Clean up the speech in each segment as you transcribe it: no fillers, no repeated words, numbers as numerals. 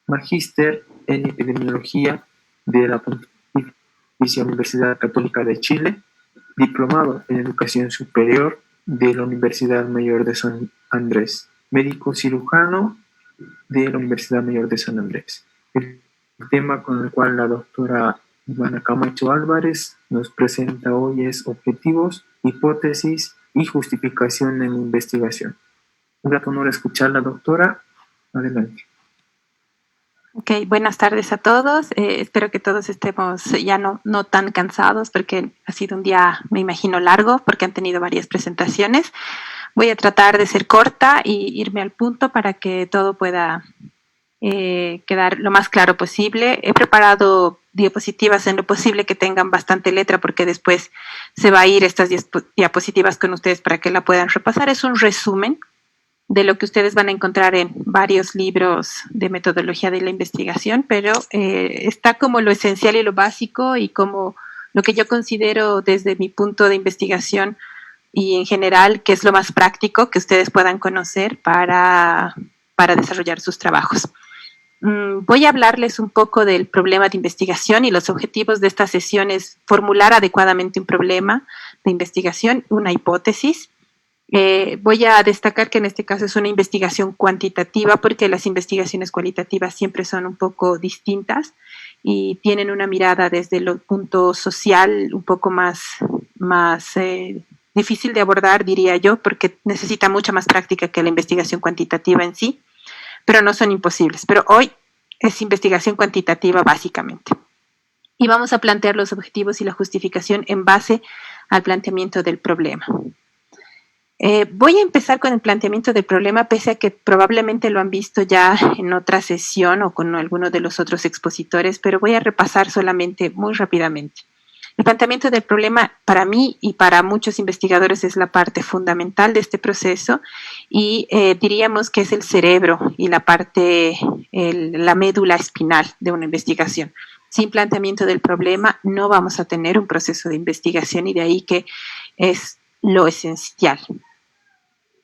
magíster en epidemiología de la Pontificia Universidad Católica de Chile, diplomado en educación superior de la Universidad Mayor de San Andrés, médico cirujano de la Universidad Mayor de San Andrés. El tema con el cual la doctora Ivana Camacho Álvarez nos presenta hoy es objetivos, hipótesis y justificación en investigación. Un grato honor escucharla, doctora. Adelante. Ok, buenas tardes a todos. Espero que todos estemos ya no tan cansados porque ha sido un día, me imagino, largo porque han tenido varias presentaciones. Voy a tratar de ser corta y irme al punto para que todo pueda quedar lo más claro posible. He preparado diapositivas en lo posible que tengan bastante letra porque después se va a ir estas diapositivas con ustedes para que la puedan repasar. Es un resumen de lo que ustedes van a encontrar en varios libros de metodología de la investigación, pero está como lo esencial y lo básico y como lo que yo considero desde mi punto de investigación y en general que es lo más práctico que ustedes puedan conocer para desarrollar sus trabajos. Voy a hablarles un poco del problema de investigación y los objetivos de esta sesión es formular adecuadamente un problema de investigación, una hipótesis. Voy a destacar que en este caso es una investigación cuantitativa porque las investigaciones cualitativas siempre son un poco distintas y tienen una mirada desde el punto social un poco más difícil de abordar, diría yo, porque necesita mucha más práctica que la investigación cuantitativa en sí, pero no son imposibles. Pero hoy es investigación cuantitativa básicamente. Y vamos a plantear los objetivos y la justificación en base al planteamiento del problema. Voy a empezar con el planteamiento del problema, pese a que probablemente lo han visto ya en otra sesión o con alguno de los otros expositores, pero voy a repasar solamente muy rápidamente. El planteamiento del problema para mí y para muchos investigadores es la parte fundamental de este proceso y diríamos que es el cerebro y la parte, la médula espinal de una investigación. Sin planteamiento del problema no vamos a tener un proceso de investigación y de ahí que es lo esencial.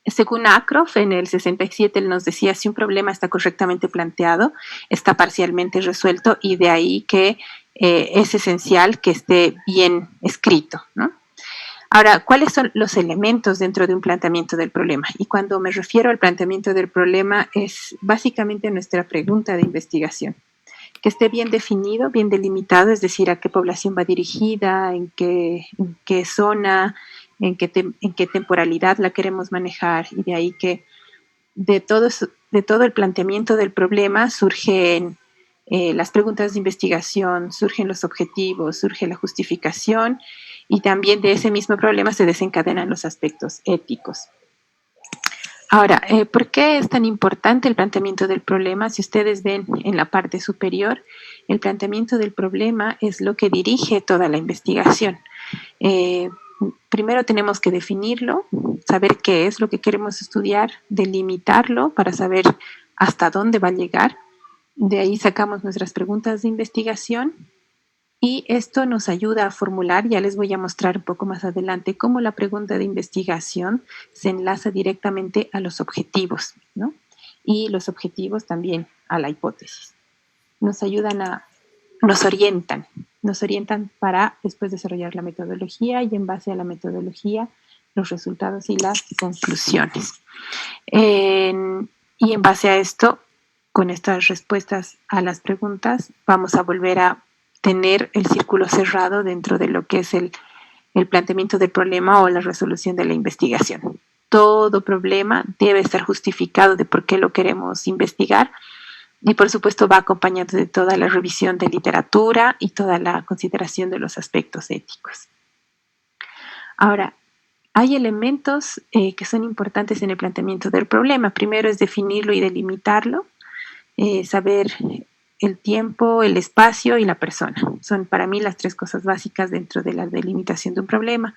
Según Acroft, en el 67 él nos decía, si un problema está correctamente planteado, está parcialmente resuelto y de ahí que es esencial que esté bien escrito, ¿no? Ahora, ¿cuáles son los elementos dentro de un planteamiento del problema? Y cuando me refiero al planteamiento del problema es básicamente nuestra pregunta de investigación. Que esté bien definido, bien delimitado, es decir, a qué población va dirigida, en qué zona, en qué temporalidad la queremos manejar y de ahí que de todo el planteamiento del problema surgen las preguntas de investigación, surgen los objetivos, surge la justificación y también de ese mismo problema se desencadenan los aspectos éticos. Ahora, ¿por qué es tan importante el planteamiento del problema? Si ustedes ven en la parte superior, el planteamiento del problema es lo que dirige toda la investigación. Primero tenemos que definirlo, saber qué es lo que queremos estudiar, delimitarlo para saber hasta dónde va a llegar. De ahí sacamos nuestras preguntas de investigación y esto nos ayuda a formular, ya les voy a mostrar un poco más adelante, cómo la pregunta de investigación se enlaza directamente a los objetivos, ¿no? Y los objetivos también a la hipótesis. Nos orientan para después desarrollar la metodología y en base a la metodología los resultados y las conclusiones. Y en base a esto, con estas respuestas a las preguntas, vamos a volver a tener el círculo cerrado dentro de lo que es el planteamiento del problema o la resolución de la investigación. Todo problema debe estar justificado de por qué lo queremos investigar y por supuesto va acompañado de toda la revisión de literatura y toda la consideración de los aspectos éticos. Ahora, hay elementos que son importantes en el planteamiento del problema. Primero es definirlo y delimitarlo, saber el tiempo, el espacio y la persona. Son para mí las tres cosas básicas dentro de la delimitación de un problema.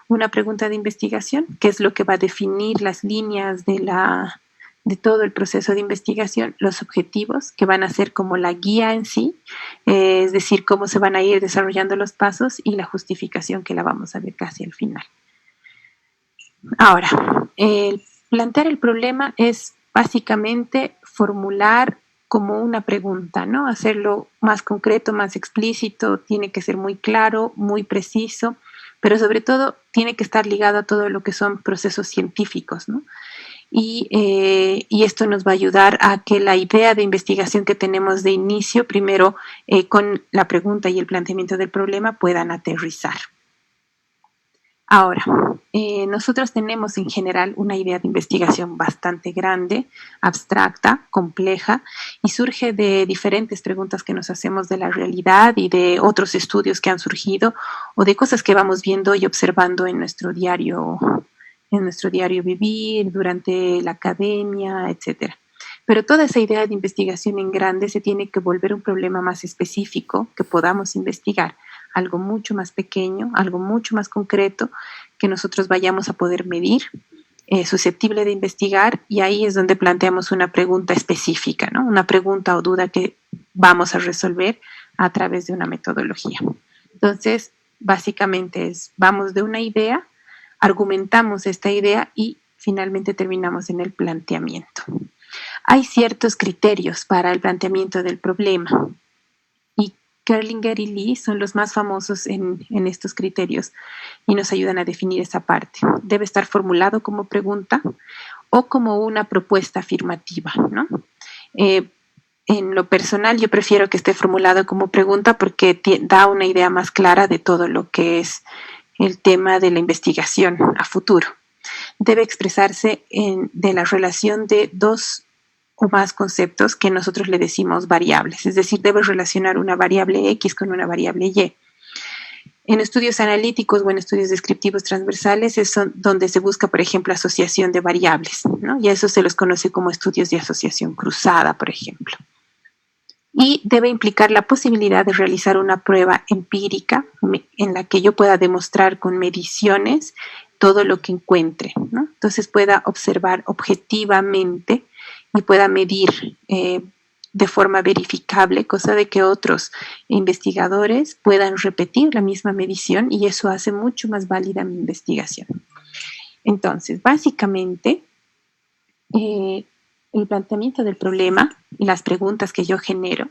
Una pregunta de investigación, que es lo que va a definir las líneas de todo el proceso de investigación, los objetivos, que van a ser como la guía en sí, es decir, cómo se van a ir desarrollando los pasos y la justificación que la vamos a ver casi al final. Ahora, plantear el problema es básicamente formular como una pregunta, ¿no? Hacerlo más concreto, más explícito, tiene que ser muy claro, muy preciso, pero sobre todo tiene que estar ligado a todo lo que son procesos científicos, ¿no? Y esto nos va a ayudar a que la idea de investigación que tenemos de inicio, primero con la pregunta y el planteamiento del problema, puedan aterrizar. Ahora, nosotros tenemos en general una idea de investigación bastante grande, abstracta, compleja, y surge de diferentes preguntas que nos hacemos de la realidad y de otros estudios que han surgido o de cosas que vamos viendo y observando en nuestro diario vivir, durante la academia, etcétera. Pero toda esa idea de investigación en grande se tiene que volver un problema más específico que podamos investigar, algo mucho más pequeño, algo mucho más concreto que nosotros vayamos a poder medir, susceptible de investigar, y ahí es donde planteamos una pregunta específica, ¿no? Una pregunta o duda que vamos a resolver a través de una metodología. Entonces, básicamente vamos de una idea, argumentamos esta idea y finalmente terminamos en el planteamiento. Hay ciertos criterios para el planteamiento del problema y Kerlinger y Lee son los más famosos en estos criterios y nos ayudan a definir esa parte. Debe estar formulado como pregunta o como una propuesta afirmativa, ¿no? En lo personal, yo prefiero que esté formulado como pregunta porque da una idea más clara de todo lo que es el tema de la investigación a futuro. Debe expresarse de la relación de dos o más conceptos que nosotros le decimos variables, es decir, debe relacionar una variable X con una variable Y. En estudios analíticos o en estudios descriptivos transversales es donde se busca, por ejemplo, asociación de variables, ¿no? Y a eso se los conoce como estudios de asociación cruzada, por ejemplo. Y debe implicar la posibilidad de realizar una prueba empírica en la que yo pueda demostrar con mediciones todo lo que encuentre, ¿no? Entonces pueda observar objetivamente y pueda medir de forma verificable, cosa de que otros investigadores puedan repetir la misma medición y eso hace mucho más válida mi investigación. Entonces, básicamente, el planteamiento del problema y las preguntas que yo genero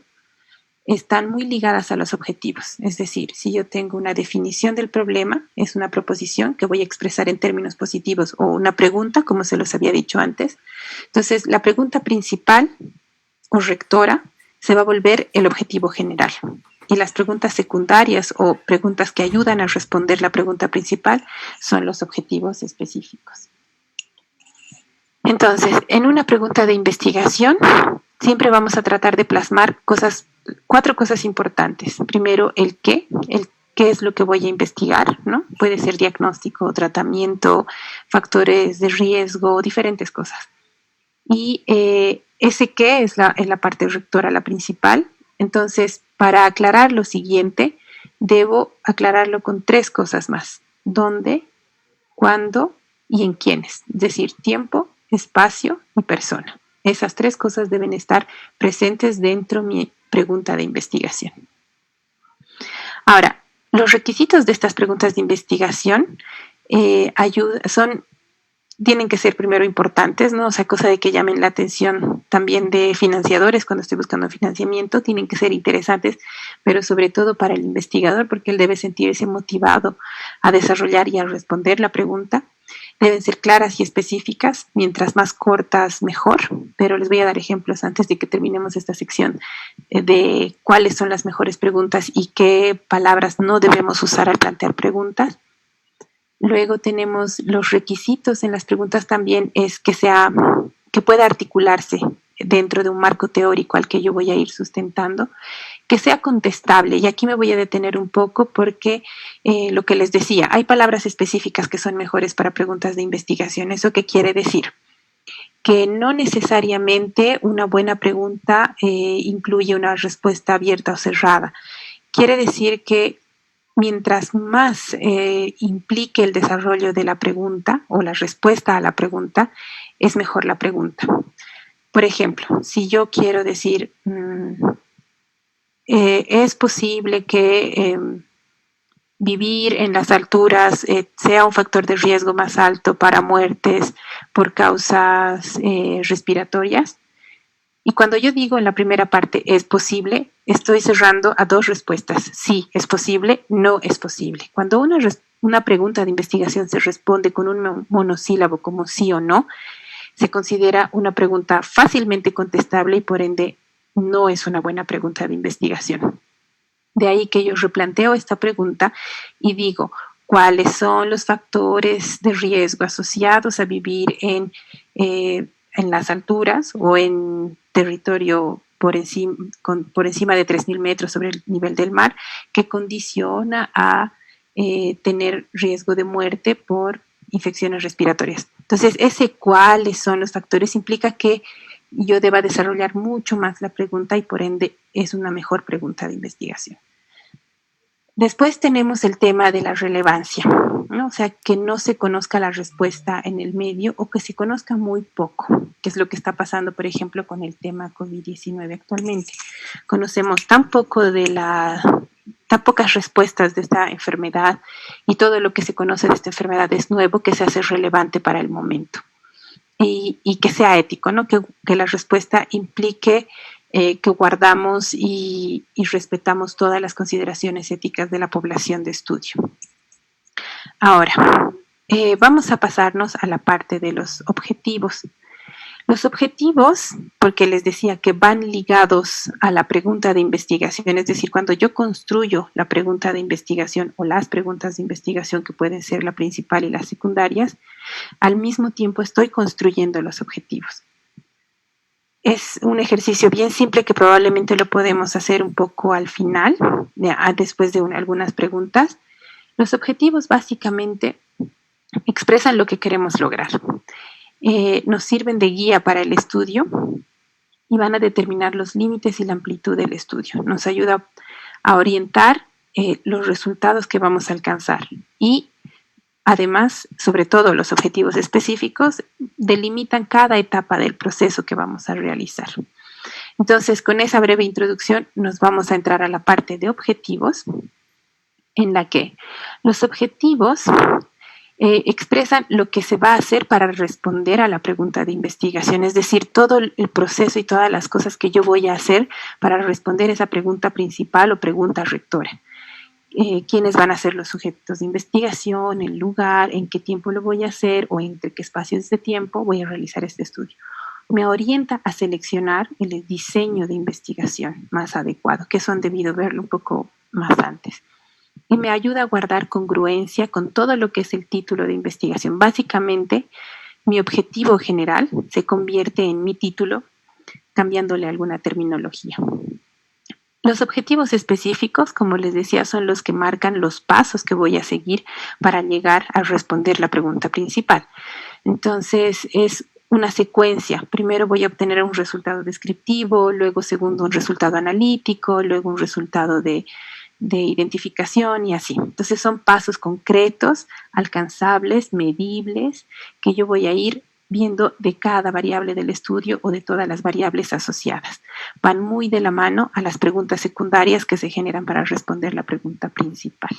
están muy ligadas a los objetivos. Es decir, si yo tengo una definición del problema, es una proposición que voy a expresar en términos positivos o una pregunta, como se los había dicho antes. Entonces, la pregunta principal o rectora se va a volver el objetivo general. Y las preguntas secundarias o preguntas que ayudan a responder la pregunta principal son los objetivos específicos. Entonces, en una pregunta de investigación, siempre vamos a tratar de plasmar cuatro cosas importantes. Primero, el qué es lo que voy a investigar, ¿no? Puede ser diagnóstico, tratamiento, factores de riesgo, diferentes cosas. Y ese qué es la parte rectora, la principal. Entonces, para aclarar lo siguiente, debo aclararlo con tres cosas más. ¿Dónde? ¿Cuándo? Y en quiénes. Es decir, tiempo, espacio y persona. Esas tres cosas deben estar presentes dentro de mi pregunta de investigación. Ahora, los requisitos de estas preguntas de investigación tienen que ser primero importantes, ¿no? O sea, cosa de que llamen la atención también de financiadores cuando estoy buscando financiamiento, tienen que ser interesantes, pero sobre todo para el investigador, porque él debe sentirse motivado a desarrollar y a responder la pregunta. Deben ser claras y específicas, mientras más cortas mejor, pero les voy a dar ejemplos antes de que terminemos esta sección de cuáles son las mejores preguntas y qué palabras no debemos usar al plantear preguntas. Luego tenemos los requisitos en las preguntas también, es que pueda articularse dentro de un marco teórico al que yo voy a ir sustentando, que sea contestable. Y aquí me voy a detener un poco porque lo que les decía, hay palabras específicas que son mejores para preguntas de investigación. ¿Eso qué quiere decir? Que no necesariamente una buena pregunta incluye una respuesta abierta o cerrada. Quiere decir que mientras más implique el desarrollo de la pregunta o la respuesta a la pregunta, es mejor la pregunta. Por ejemplo, si yo quiero decir, ¿es posible que vivir en las alturas sea un factor de riesgo más alto para muertes por causas respiratorias? Y cuando yo digo en la primera parte es posible, estoy cerrando a dos respuestas. Sí, es posible, no es posible. Cuando una pregunta de investigación se responde con un monosílabo como sí o no, se considera una pregunta fácilmente contestable y por ende no es una buena pregunta de investigación. De ahí que yo replanteo esta pregunta y digo, ¿cuáles son los factores de riesgo asociados a vivir en las alturas o en territorio por encima de 3.000 metros sobre el nivel del mar que condiciona a tener riesgo de muerte por infecciones respiratorias? Entonces, ese cuáles son los factores implica que yo deba desarrollar mucho más la pregunta y por ende es una mejor pregunta de investigación. Después tenemos el tema de la relevancia, ¿no? O sea, que no se conozca la respuesta en el medio o que se conozca muy poco, que es lo que está pasando, por ejemplo, con el tema COVID-19 actualmente. Conocemos tan pocas respuestas de esta enfermedad y todo lo que se conoce de esta enfermedad es nuevo que se hace relevante para el momento. Y que sea ético, ¿no? Que la respuesta implique que guardamos y respetamos todas las consideraciones éticas de la población de estudio. Ahora, vamos a pasarnos a la parte de los objetivos. Los objetivos, porque les decía que van ligados a la pregunta de investigación, es decir, cuando yo construyo la pregunta de investigación o las preguntas de investigación que pueden ser la principal y las secundarias, al mismo tiempo estoy construyendo los objetivos. Es un ejercicio bien simple que probablemente lo podemos hacer un poco al final, después de algunas preguntas. Los objetivos básicamente expresan lo que queremos lograr. Nos sirven de guía para el estudio y van a determinar los límites y la amplitud del estudio. Nos ayuda a orientar los resultados que vamos a alcanzar y además, sobre todo los objetivos específicos, delimitan cada etapa del proceso que vamos a realizar. Entonces, con esa breve introducción nos vamos a entrar a la parte de objetivos, en la que los objetivos expresan lo que se va a hacer para responder a la pregunta de investigación, es decir, todo el proceso y todas las cosas que yo voy a hacer para responder esa pregunta principal o pregunta rectora. Quiénes van a ser los sujetos de investigación, el lugar, en qué tiempo lo voy a hacer o entre qué espacios de tiempo voy a realizar este estudio. Me orienta a seleccionar el diseño de investigación más adecuado, que eso han debido verlo un poco más antes. Y me ayuda a guardar congruencia con todo lo que es el título de investigación. Básicamente, mi objetivo general se convierte en mi título, cambiándole alguna terminología. Los objetivos específicos, como les decía, son los que marcan los pasos que voy a seguir para llegar a responder la pregunta principal. Entonces, es una secuencia. Primero voy a obtener un resultado descriptivo, luego segundo un resultado analítico, luego un resultado de identificación y así. Entonces son pasos concretos, alcanzables, medibles, que yo voy a ir viendo de cada variable del estudio o de todas las variables asociadas. Van muy de la mano a las preguntas secundarias que se generan para responder la pregunta principal.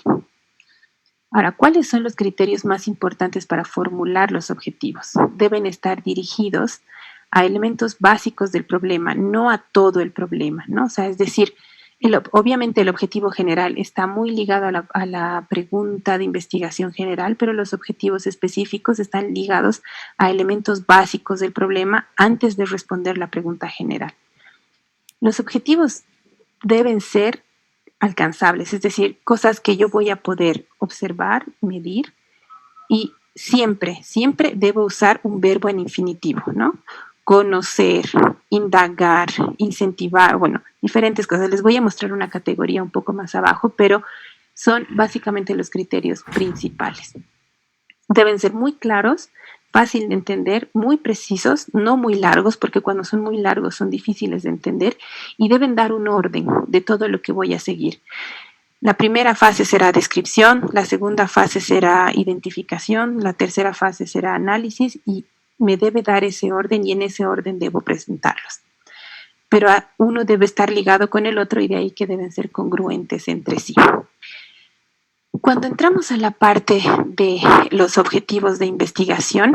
Ahora, ¿cuáles son los criterios más importantes para formular los objetivos? Deben estar dirigidos a elementos básicos del problema, no a todo el problema, ¿no? O sea, es decir, obviamente el objetivo general está muy ligado a la pregunta de investigación general, pero los objetivos específicos están ligados a elementos básicos del problema antes de responder la pregunta general. Los objetivos deben ser alcanzables, es decir, cosas que yo voy a poder observar, medir y siempre debo usar un verbo en infinitivo, ¿no? Conocer, indagar, incentivar, bueno, diferentes cosas. Les voy a mostrar una categoría un poco más abajo, pero son básicamente los criterios principales. Deben ser muy claros, fácil de entender, muy precisos, no muy largos, porque cuando son muy largos son difíciles de entender, y deben dar un orden de todo lo que voy a seguir. La primera fase será descripción, la segunda fase será identificación, la tercera fase será análisis y me debe dar ese orden y en ese orden debo presentarlos. Pero uno debe estar ligado con el otro y de ahí que deben ser congruentes entre sí. Cuando entramos a la parte de los objetivos de investigación,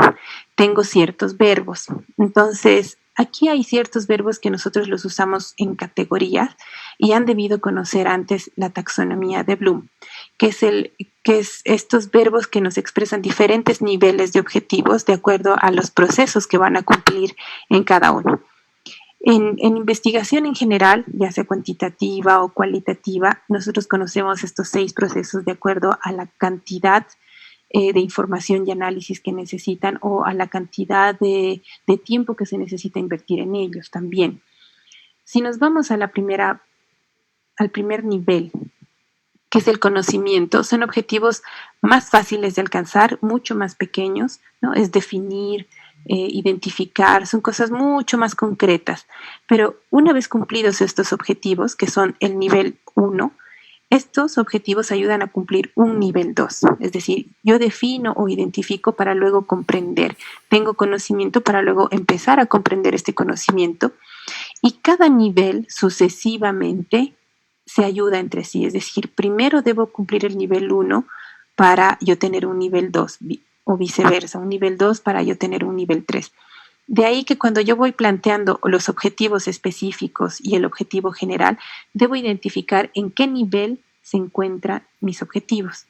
tengo ciertos verbos. Entonces, aquí hay ciertos verbos que nosotros los usamos en categorías y han debido conocer antes la taxonomía de Bloom, que es estos verbos que nos expresan diferentes niveles de objetivos de acuerdo a los procesos que van a cumplir en cada uno. En investigación en general, ya sea cuantitativa o cualitativa, nosotros conocemos estos 6 procesos de acuerdo a la cantidad de información y análisis que necesitan o a la cantidad de tiempo que se necesita invertir en ellos también. Si nos vamos a al primer nivel, que es el conocimiento, son objetivos más fáciles de alcanzar, mucho más pequeños, ¿no? Es definir, identificar, son cosas mucho más concretas. Pero una vez cumplidos estos objetivos, que son el nivel 1, estos objetivos ayudan a cumplir un nivel 2, es decir, yo defino o identifico para luego comprender, tengo conocimiento para luego empezar a comprender este conocimiento y cada nivel sucesivamente se ayuda entre sí, es decir, primero debo cumplir el nivel 1 para yo tener un nivel 2 o viceversa, un nivel 2 para yo tener un nivel 3. De ahí que cuando yo voy planteando los objetivos específicos y el objetivo general, debo identificar en qué nivel se encuentran mis objetivos.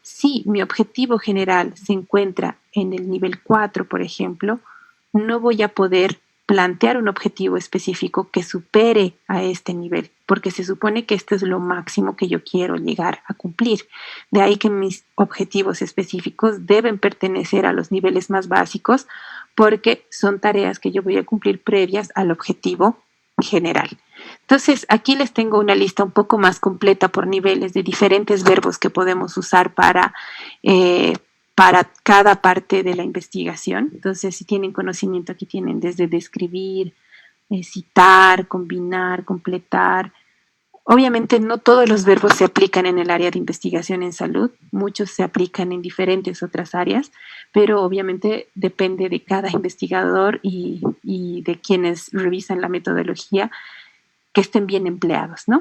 Si mi objetivo general se encuentra en el nivel 4, por ejemplo, no voy a poder plantear un objetivo específico que supere a este nivel, porque se supone que esto es lo máximo que yo quiero llegar a cumplir. De ahí que mis objetivos específicos deben pertenecer a los niveles más básicos, porque son tareas que yo voy a cumplir previas al objetivo general. Entonces, aquí les tengo una lista un poco más completa por niveles de diferentes verbos que podemos usar para cada parte de la investigación. Entonces, si tienen conocimiento, aquí tienen desde describir, citar, combinar, completar. Obviamente no todos los verbos se aplican en el área de investigación en salud, muchos se aplican en diferentes otras áreas, pero obviamente depende de cada investigador y de quienes revisan la metodología que estén bien empleados, ¿no?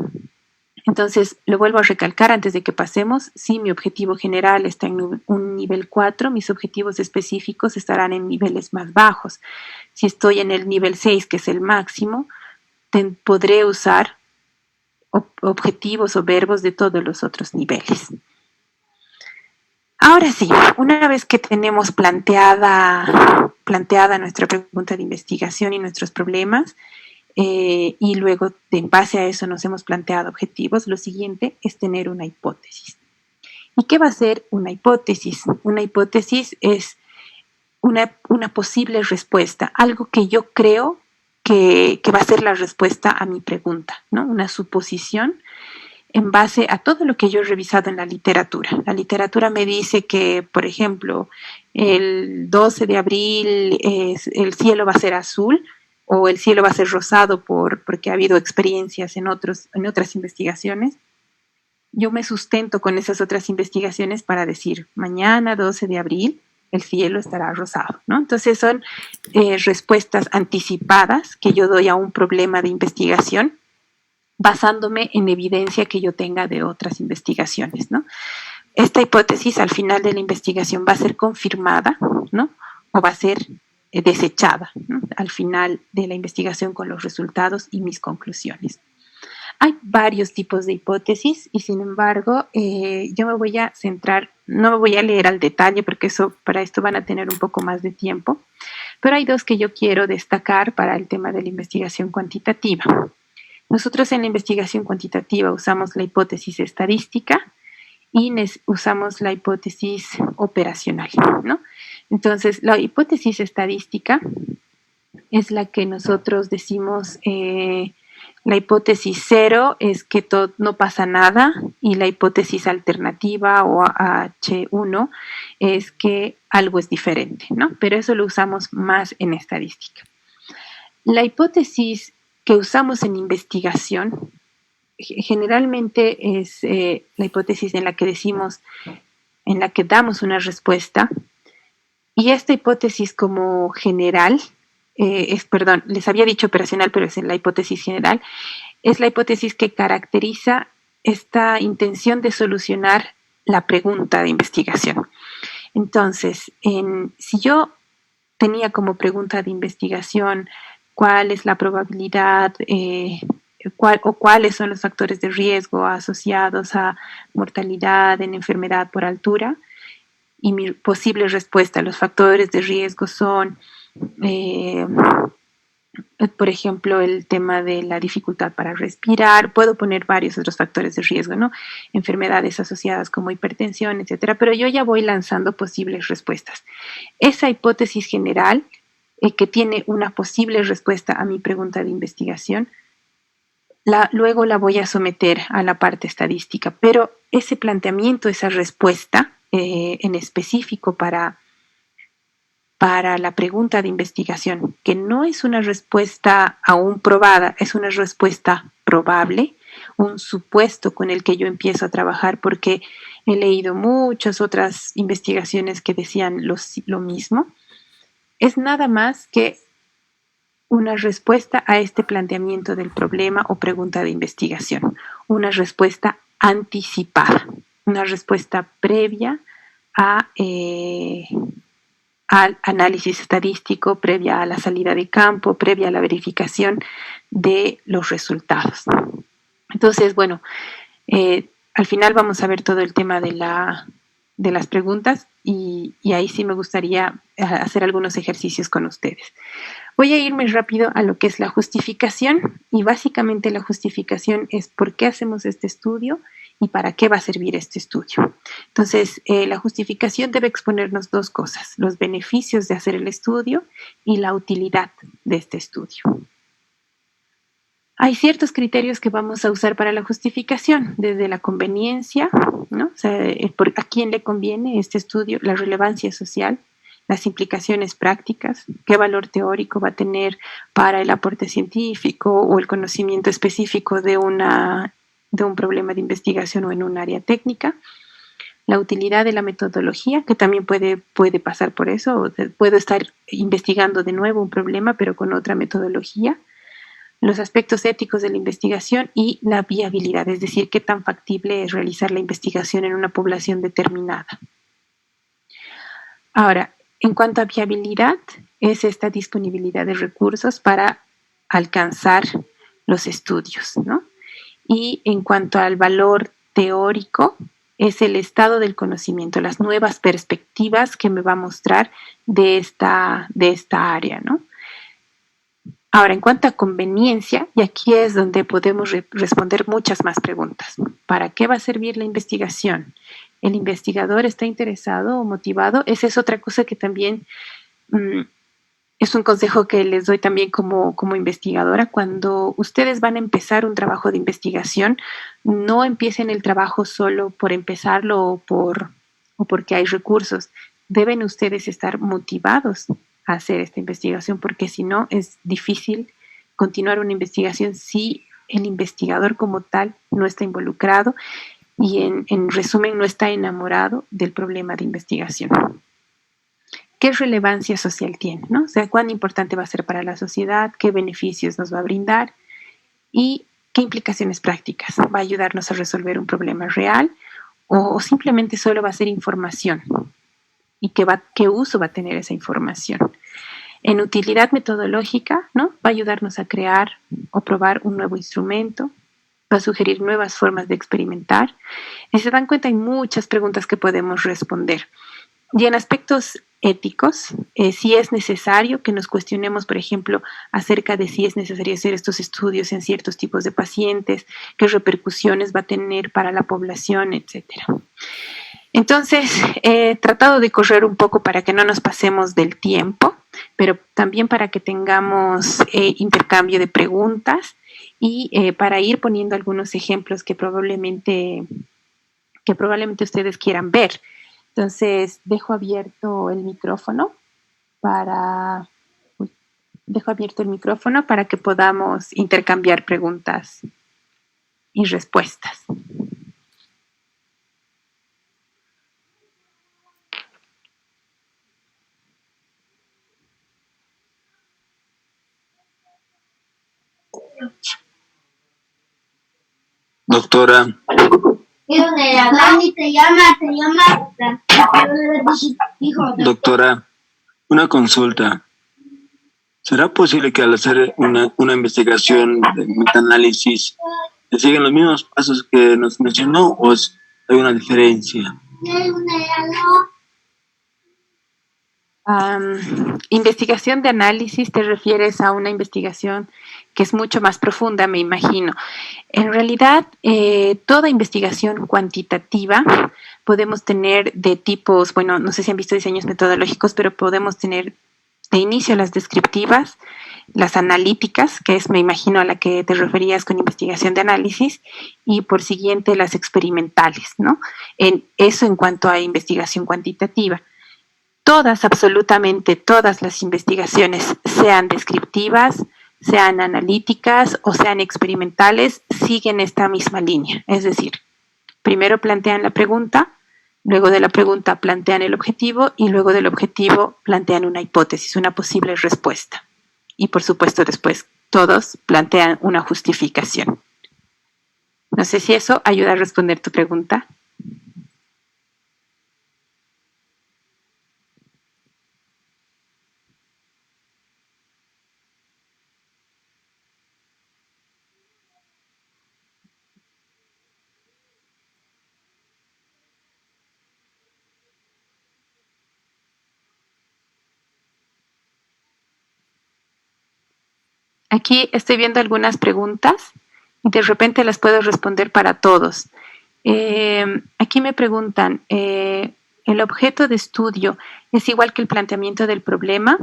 Entonces, lo vuelvo a recalcar antes de que pasemos, si mi objetivo general está en un nivel 4, mis objetivos específicos estarán en niveles más bajos. Si estoy en el nivel 6, que es el máximo, podré usar objetivos o verbos de todos los otros niveles. Ahora sí, una vez que tenemos planteada nuestra pregunta de investigación y nuestros problemas, y luego en base a eso nos hemos planteado objetivos, lo siguiente es tener una hipótesis. ¿Y qué va a ser una hipótesis? Una hipótesis es una posible respuesta, algo que yo creo que va a ser la respuesta a mi pregunta, ¿no? Una suposición en base a todo lo que yo he revisado en la literatura. La literatura me dice que, por ejemplo, el 12 de abril el cielo va a ser azul o el cielo va a ser rosado porque ha habido experiencias en otras investigaciones. Yo me sustento con esas otras investigaciones para decir, mañana 12 de abril el cielo estará rosado, ¿no? Entonces son respuestas anticipadas que yo doy a un problema de investigación basándome en evidencia que yo tenga de otras investigaciones, ¿no? Esta hipótesis al final de la investigación va a ser confirmada, ¿no? O va a ser desechada, ¿no? Al final de la investigación con los resultados y mis conclusiones. Hay varios tipos de hipótesis y sin embargo yo me voy a centrar, no me voy a leer al detalle porque para esto van a tener un poco más de tiempo, pero hay 2 que yo quiero destacar para el tema de la investigación cuantitativa. Nosotros en la investigación cuantitativa usamos la hipótesis estadística y usamos la hipótesis operacional, ¿no? Entonces, la hipótesis estadística es la que nosotros decimos, la hipótesis 0 es que no pasa nada y la hipótesis alternativa o H1 es que algo es diferente, ¿no? Pero eso lo usamos más en estadística. La hipótesis que usamos en investigación generalmente es la hipótesis en la que damos una respuesta y esta hipótesis como general les había dicho operacional, pero es la hipótesis general, es la hipótesis que caracteriza esta intención de solucionar la pregunta de investigación. Entonces, si yo tenía como pregunta de investigación cuál es la probabilidad cuáles son los factores de riesgo asociados a mortalidad en enfermedad por altura. Y mi posible respuesta, los factores de riesgo son, por ejemplo, el tema de la dificultad para respirar. Puedo poner varios otros factores de riesgo, ¿no? Enfermedades asociadas como hipertensión, etcétera. Pero yo ya voy lanzando posibles respuestas. Esa hipótesis general, que tiene una posible respuesta a mi pregunta de investigación, luego la voy a someter a la parte estadística. Pero ese planteamiento, esa respuesta en específico para la pregunta de investigación, que no es una respuesta aún probada, es una respuesta probable, un supuesto con el que yo empiezo a trabajar, porque he leído muchas otras investigaciones que decían lo mismo. Es nada más que una respuesta a este planteamiento del problema o pregunta de investigación, una respuesta anticipada, una respuesta previa al análisis estadístico, previa a la salida de campo, previa a la verificación de los resultados. Entonces, bueno, al final vamos a ver todo el tema de las preguntas y ahí sí me gustaría hacer algunos ejercicios con ustedes. Voy a irme rápido a lo que es la justificación, y básicamente la justificación es por qué hacemos este estudio y para qué va a servir este estudio. Entonces, la justificación debe exponernos dos cosas: los beneficios de hacer el estudio y la utilidad de este estudio. Hay ciertos criterios que vamos a usar para la justificación, desde la conveniencia, ¿no? O sea, a quién le conviene este estudio, la relevancia social, las implicaciones prácticas, qué valor teórico va a tener para el aporte científico o el conocimiento específico de un problema de investigación o en un área técnica, la utilidad de la metodología, que también puede pasar por eso, o puedo estar investigando de nuevo un problema pero con otra metodología, los aspectos éticos de la investigación y la viabilidad, es decir, qué tan factible es realizar la investigación en una población determinada. Ahora, en cuanto a viabilidad, es esta disponibilidad de recursos para alcanzar los estudios, ¿no? Y en cuanto al valor teórico, es el estado del conocimiento, las nuevas perspectivas que me va a mostrar de esta área, ¿no? Ahora, en cuanto a conveniencia, y aquí es donde podemos responder muchas más preguntas. ¿Para qué va a servir la investigación? ¿El investigador está interesado o motivado? Esa es otra cosa que también es un consejo que les doy también como investigadora. Cuando ustedes van a empezar un trabajo de investigación, no empiecen el trabajo solo por empezarlo o porque hay recursos. Deben ustedes estar motivados a hacer esta investigación, porque si no es difícil continuar una investigación si el investigador como tal no está involucrado y en resumen no está enamorado del problema de investigación. ¿Qué relevancia social tiene, ¿no? O sea, cuán importante va a ser para la sociedad, qué beneficios nos va a brindar y qué implicaciones prácticas. ¿Va a ayudarnos a resolver un problema real o simplemente solo va a ser información? ¿Y qué uso va a tener esa información? En utilidad metodológica, ¿no? Va a ayudarnos a crear o probar un nuevo instrumento, va a sugerir nuevas formas de experimentar. Y se dan cuenta, hay muchas preguntas que podemos responder. Y en aspectos éticos, si es necesario que nos cuestionemos, por ejemplo, acerca de si es necesario hacer estos estudios en ciertos tipos de pacientes, qué repercusiones va a tener para la población, etcétera. Entonces, he tratado de correr un poco para que no nos pasemos del tiempo, pero también para que tengamos intercambio de preguntas y para ir poniendo algunos ejemplos que probablemente ustedes quieran ver. Entonces, dejo abierto el micrófono para que podamos intercambiar preguntas y respuestas. Doctora, doctora, una consulta. ¿Será posible que al hacer una investigación de metaanálisis se siguen los mismos pasos que nos mencionó o hay una diferencia? Investigación de análisis, te refieres a una investigación que es mucho más profunda, me imagino. En realidad, toda investigación cuantitativa podemos tener de tipos, bueno, no sé si han visto diseños metodológicos, pero podemos tener de inicio las descriptivas, las analíticas, que es, me imagino, a la que te referías con investigación de análisis, y por siguiente las experimentales, ¿no? Eso en cuanto a investigación cuantitativa. Todas, absolutamente todas las investigaciones, sean descriptivas, sean analíticas o sean experimentales, siguen esta misma línea. Es decir, primero plantean la pregunta, luego de la pregunta plantean el objetivo y luego del objetivo plantean una hipótesis, una posible respuesta. Y por supuesto después todos plantean una justificación. No sé si eso ayuda a responder tu pregunta. Aquí estoy viendo algunas preguntas y de repente las puedo responder para todos. Aquí me preguntan, ¿el objeto de estudio es igual que el planteamiento del problema?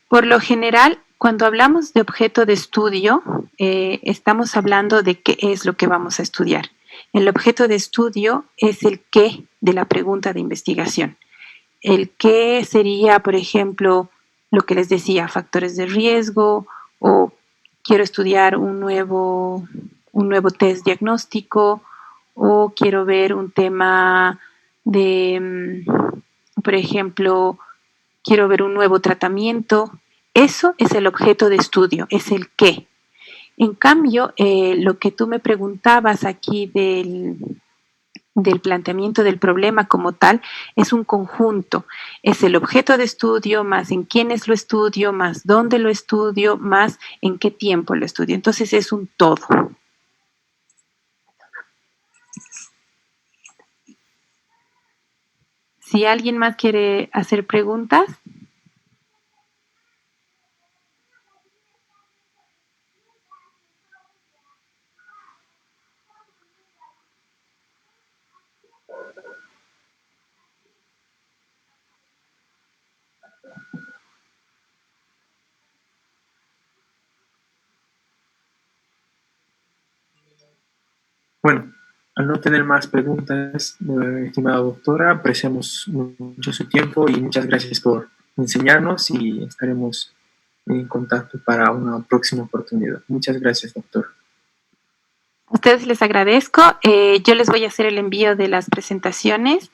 Por lo general, cuando hablamos de objeto de estudio, estamos hablando de qué es lo que vamos a estudiar. El objeto de estudio es el qué de la pregunta de investigación. El qué sería, por ejemplo, lo que les decía, factores de riesgo, o quiero estudiar un nuevo test diagnóstico, o quiero ver un tema de, por ejemplo, quiero ver un nuevo tratamiento. Eso es el objeto de estudio, es el qué. En cambio, lo que tú me preguntabas aquí del planteamiento del problema como tal es un conjunto. Es el objeto de estudio, más en quiénes lo estudio, más dónde lo estudio, más en qué tiempo lo estudio. Entonces es un todo. Si alguien más quiere hacer preguntas. Bueno, al no tener más preguntas, estimada doctora, apreciamos mucho su tiempo y muchas gracias por enseñarnos y estaremos en contacto para una próxima oportunidad. Muchas gracias, doctor. A ustedes les agradezco. Yo les voy a hacer el envío de las presentaciones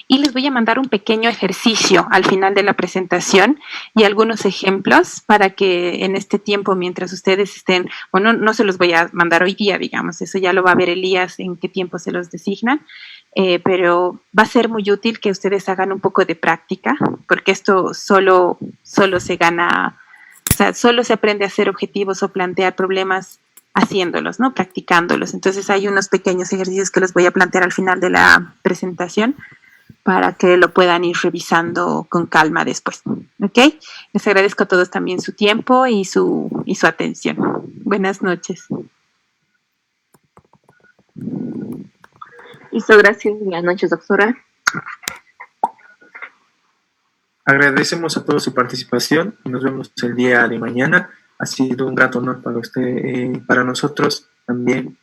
y les voy a mandar un pequeño ejercicio al final de la presentación y algunos ejemplos para que en este tiempo, mientras ustedes estén, bueno, no se los voy a mandar hoy día, digamos, eso ya lo va a ver Elías en qué tiempo se los designan, pero va a ser muy útil que ustedes hagan un poco de práctica, porque esto solo se gana, o sea, solo se aprende a hacer objetivos o plantear problemas haciéndolos, ¿no? Practicándolos. Entonces hay unos pequeños ejercicios que les voy a plantear al final de la presentación para que lo puedan ir revisando con calma después. ¿Ok? Les agradezco a todos también su tiempo y su atención. Buenas noches. Listo, gracias. Buenas noches, doctora. Agradecemos a todos su participación y nos vemos el día de mañana. Ha sido un grato honor para usted, para nosotros también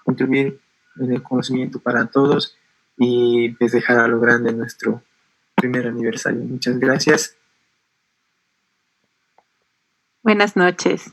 contribuir en el conocimiento para todos y dejar a lo grande nuestro primer aniversario. Muchas gracias. Buenas noches.